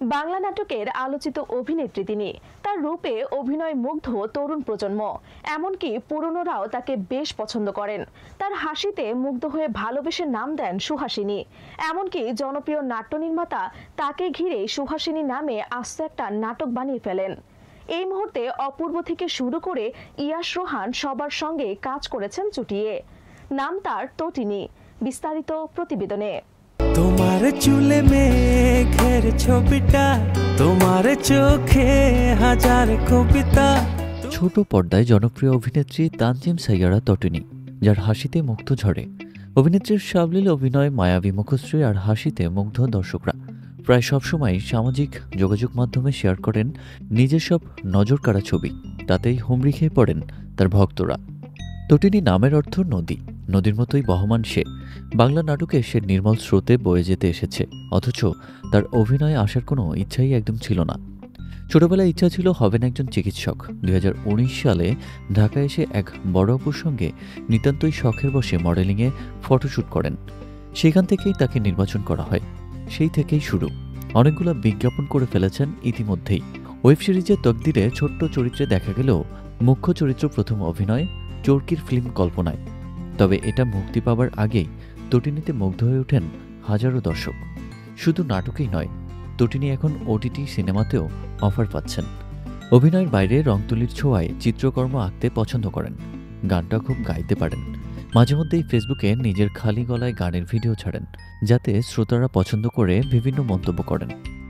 বাংলা নাটকের আলোচিত অভিনেত্রী তিনি। তার রূপে অভিনয় মুগ্ধ তরুণ প্রজন্ম, এমনকি পুরনোরাও তাকে বেশ পছন্দ করেন। তার হাসিতে মুগ্ধ হয়ে ভালোবেসে নাম দেন সুহাসিনী। এমনকি জনপ্রিয় নাট্য নির্মাতা তাকে ঘিরে সুহাসিনী নামে আস্ত একটা নাটক বানিয়ে ফেলেন। এই মুহূর্তে অপূর্ব থেকে শুরু করে ইয়াশ রোহান সবার সঙ্গে কাজ করেছেন চুটিয়ে। নাম তার তটিনী। বিস্তারিত প্রতিবেদনে। তোমার চুলে মেঘের ছবিটা, তোমার চোখে হাজার কবিতা। ছোট পর্দায় জনপ্রিয় অভিনেত্রী তানজিম সাইয়ারা তটিনী, যার হাসিতে মুগ্ধ ঝরে। অভিনেত্রীর সাবলীল অভিনয়, মায়াবী মুখশ্রী আর হাসিতে মুগ্ধ দর্শকরা। প্রায় সবসময় সামাজিক যোগাযোগ মাধ্যমে শেয়ার করেন নিজের সব নজরকাড়া ছবি। তাতেই হুমড়ি খেয়ে পড়েন তার ভক্তরা। তটিনী নামের অর্থ নদী, নদীর মতোই বহমান সে। বাংলা নাটকে সে নির্মল স্রোতে বয়ে যেতে এসেছে, অথচ তার অভিনয়ে আসার কোনো ইচ্ছাই একদম ছিল না। ছোটবেলায় ইচ্ছা ছিল হবেন একজন চিকিৎসক। 2019 সালে ঢাকায় এসে এক বড় অপুর সঙ্গে নিতান্তই শখের বসে মডেলিংয়ে ফটোশ্যুট করেন। সেখান থেকেই তাকে নির্বাচন করা হয়। সেই থেকেই শুরু। অনেকগুলো বিজ্ঞাপন করে ফেলেছেন ইতিমধ্যেই। ওয়েব সিরিজের তকদিরে ছোট্ট চরিত্রে দেখা গেলেও মুখ্য চরিত্র প্রথম অভিনয় চরকির ফিল্ম কল্পনায়। তবে এটা মুক্তি পাবার আগেই তটিনীতে মুগ্ধ হয়ে ওঠেন হাজারো দর্শক। শুধু নাটকেই নয়, তটিনী এখন ওটিটি সিনেমাতেও অফার পাচ্ছেন। অভিনয়ের বাইরে রংতুলির ছোঁয়ায় চিত্রকর্ম আঁকতে পছন্দ করেন। গানটা খুব গাইতে পারেন। মাঝে মধ্যেই ফেসবুকে নিজের খালি গলায় গানের ভিডিও ছাড়েন, যাতে শ্রোতারা পছন্দ করে বিভিন্ন মন্তব্য করেন।